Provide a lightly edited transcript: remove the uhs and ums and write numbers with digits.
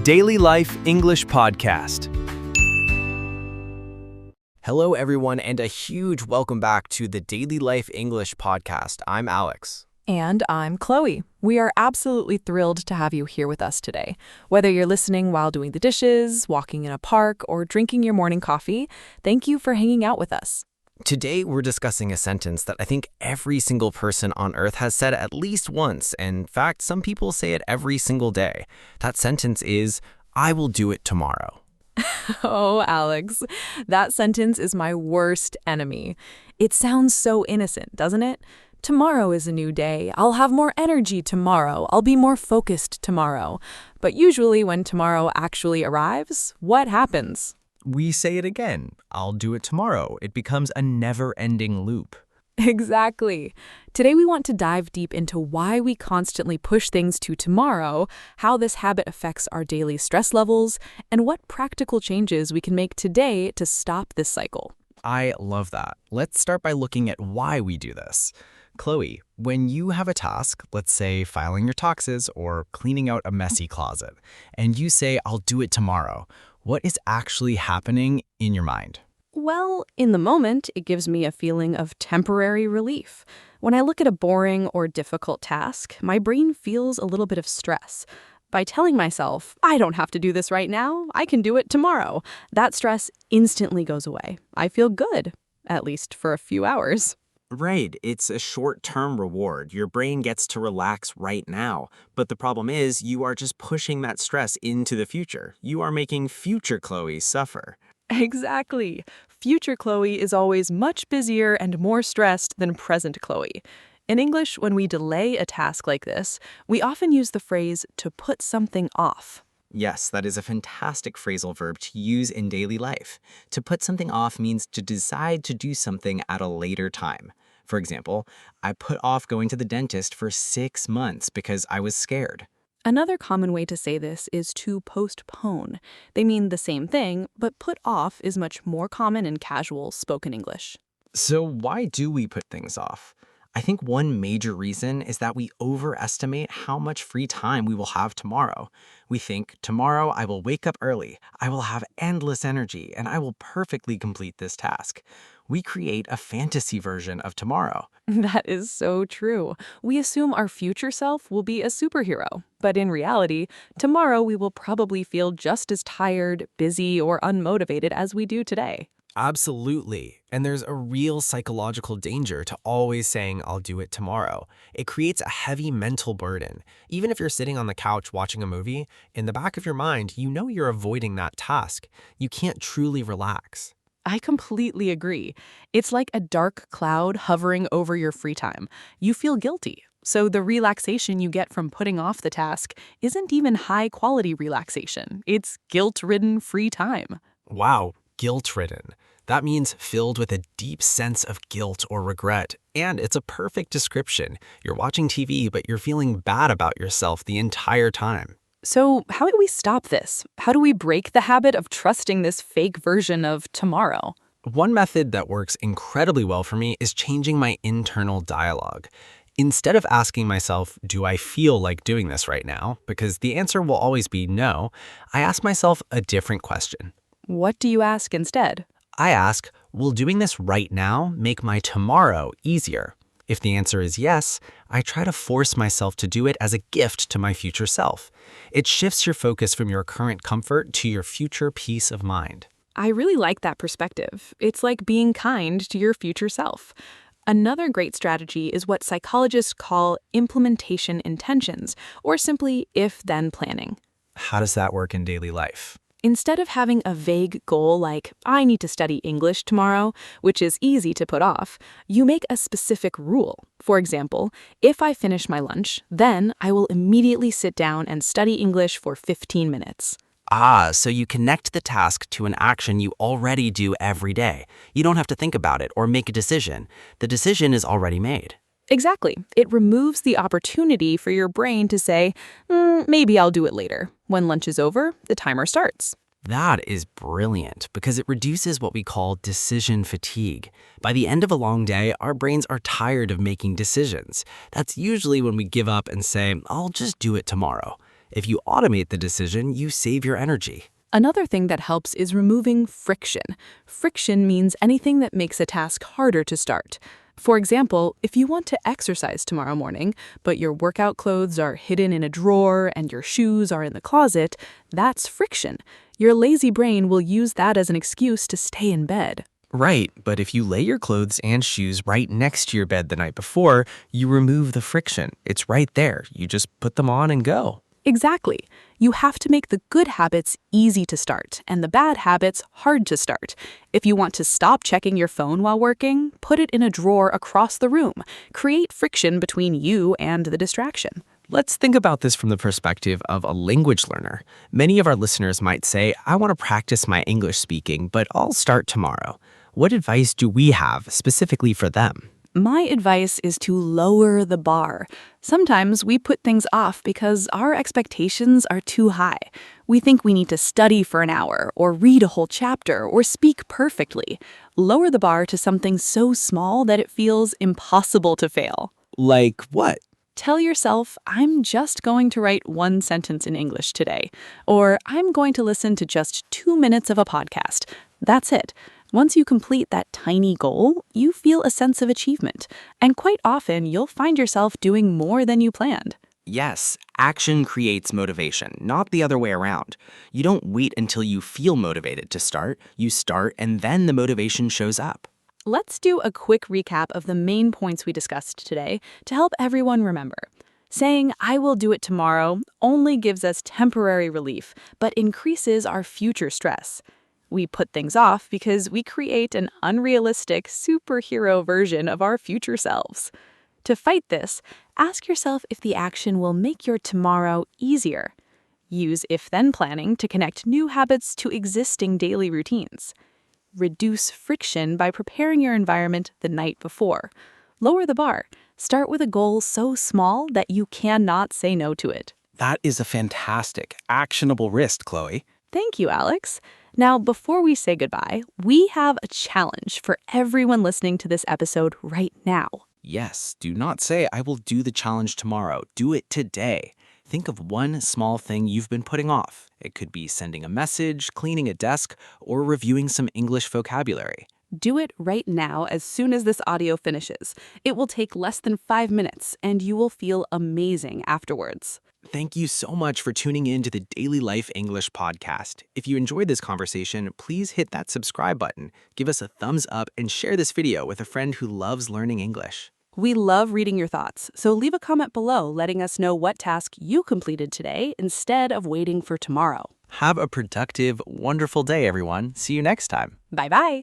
Daily Life English Podcast. Hello, everyone, and a huge welcome back to the Daily Life English Podcast. I'm Alex. And I'm Chloe. We are absolutely thrilled to have you here with us today. Whether you're listening while doing the dishes, walking in a park, or drinking your morning coffee, thank you for hanging out with us. Today, we're discussing a sentence that I think every single person on Earth has said at least once. In fact, some people say it every single day. That sentence is, I will do it tomorrow. Oh, Alex, that sentence is my worst enemy. It sounds so innocent, doesn't it? Tomorrow is a new day. I'll have more energy tomorrow. I'll be more focused tomorrow. But usually when tomorrow actually arrives, what happens? We say it again. I'll do it tomorrow. It becomes a never-ending loop. Exactly. Today we want to dive deep into why we constantly push things to tomorrow, how this habit affects our daily stress levels, and what practical changes we can make today to stop this cycle. I love that. Let's start by looking at why we do this. Chloe, when you have a task, let's say filing your taxes or cleaning out a messy closet, and you say, I'll do it tomorrow, what is actually happening in your mind? Well, in the moment, it gives me a feeling of temporary relief. When I look at a boring or difficult task, my brain feels a little bit of stress. By telling myself, I don't have to do this right now, I can do it tomorrow, that stress instantly goes away. I feel good, at least for a few hours. Right, it's a short-term reward. Your brain gets to relax right now. But the problem is you are just pushing that stress into the future. You are making future Chloe suffer. Exactly. Future Chloe is always much busier and more stressed than present Chloe. In English, when we delay a task like this, we often use the phrase to put something off. Yes, that is a fantastic phrasal verb to use in daily life. To put something off means to decide to do something at a later time. For example, I put off going to the dentist for 6 months because I was scared. Another common way to say this is to postpone. They mean the same thing, but put off is much more common in casual spoken English. So why do we put things off? I think one major reason is that we overestimate how much free time we will have tomorrow. We think, tomorrow I will wake up early, I will have endless energy, and I will perfectly complete this task. We create a fantasy version of tomorrow. That is so true. We assume our future self will be a superhero. But in reality, tomorrow we will probably feel just as tired, busy, or unmotivated as we do today. Absolutely. And there's a real psychological danger to always saying, I'll do it tomorrow. It creates a heavy mental burden. Even if you're sitting on the couch watching a movie, in the back of your mind, you know you're avoiding that task. You can't truly relax. I completely agree. It's like a dark cloud hovering over your free time. You feel guilty. So the relaxation you get from putting off the task isn't even high-quality relaxation. It's guilt-ridden free time. Wow, guilt-ridden. That means filled with a deep sense of guilt or regret. And it's a perfect description. You're watching TV, but you're feeling bad about yourself the entire time. So how do we stop this? How do we break the habit of trusting this fake version of tomorrow? One method that works incredibly well for me is changing my internal dialogue. Instead of asking myself, do I feel like doing this right now? Because the answer will always be no, I ask myself a different question. What do you ask instead? I ask, will doing this right now make my tomorrow easier? If the answer is yes, I try to force myself to do it as a gift to my future self. It shifts your focus from your current comfort to your future peace of mind. I really like that perspective. It's like being kind to your future self. Another great strategy is what psychologists call implementation intentions, or simply if-then planning. How does that work in daily life? Instead of having a vague goal like, I need to study English tomorrow, which is easy to put off, you make a specific rule. For example, if I finish my lunch, then I will immediately sit down and study English for 15 minutes. So you connect the task to an action you already do every day. You don't have to think about it or make a decision. The decision is already made. Exactly. It removes the opportunity for your brain to say, maybe I'll do it later. When lunch is over, the timer starts. That is brilliant because it reduces what we call decision fatigue. By the end of a long day, our brains are tired of making decisions. That's usually when we give up and say, I'll just do it tomorrow. If you automate the decision, you save your energy. Another thing that helps is removing friction. Friction means anything that makes a task harder to start. For example, if you want to exercise tomorrow morning, but your workout clothes are hidden in a drawer and your shoes are in the closet, that's friction. Your lazy brain will use that as an excuse to stay in bed. Right, but if you lay your clothes and shoes right next to your bed the night before, you remove the friction. It's right there. You just put them on and go. Exactly. You have to make the good habits easy to start and the bad habits hard to start. If you want to stop checking your phone while working, put it in a drawer across the room. Create friction between you and the distraction. Let's think about this from the perspective of a language learner. Many of our listeners might say, I want to practice my English speaking, but I'll start tomorrow. What advice do we have specifically for them? My advice is to lower the bar. Sometimes we put things off because our expectations are too high. We think we need to study for an hour, or read a whole chapter, or speak perfectly. Lower the bar to something so small that it feels impossible to fail. Like what? Tell yourself, I'm just going to write one sentence in English today, or I'm going to listen to just 2 minutes of a podcast. That's it. Once you complete that tiny goal, you feel a sense of achievement, and quite often you'll find yourself doing more than you planned. Yes, action creates motivation, not the other way around. You don't wait until you feel motivated to start. You start, and then the motivation shows up. Let's do a quick recap of the main points we discussed today to help everyone remember. Saying, I will do it tomorrow, only gives us temporary relief, but increases our future stress. We put things off because we create an unrealistic superhero version of our future selves. To fight this, ask yourself if the action will make your tomorrow easier. Use if-then planning to connect new habits to existing daily routines. Reduce friction by preparing your environment the night before. Lower the bar. Start with a goal so small that you cannot say no to it. That is a fantastic, actionable wrist, Chloe. Thank you, Alex. Now, before we say goodbye, we have a challenge for everyone listening to this episode right now. Yes, do not say, I will do the challenge tomorrow. Do it today. Think of one small thing you've been putting off. It could be sending a message, cleaning a desk, or reviewing some English vocabulary. Do it right now as soon as this audio finishes. It will take less than 5 minutes, and you will feel amazing afterwards. Thank you so much for tuning in to the Daily Life English podcast. If you enjoyed this conversation, please hit that subscribe button, give us a thumbs up, and share this video with a friend who loves learning English. We love reading your thoughts, so leave a comment below letting us know what task you completed today instead of waiting for tomorrow. Have a productive, wonderful day, everyone. See you next time. Bye-bye.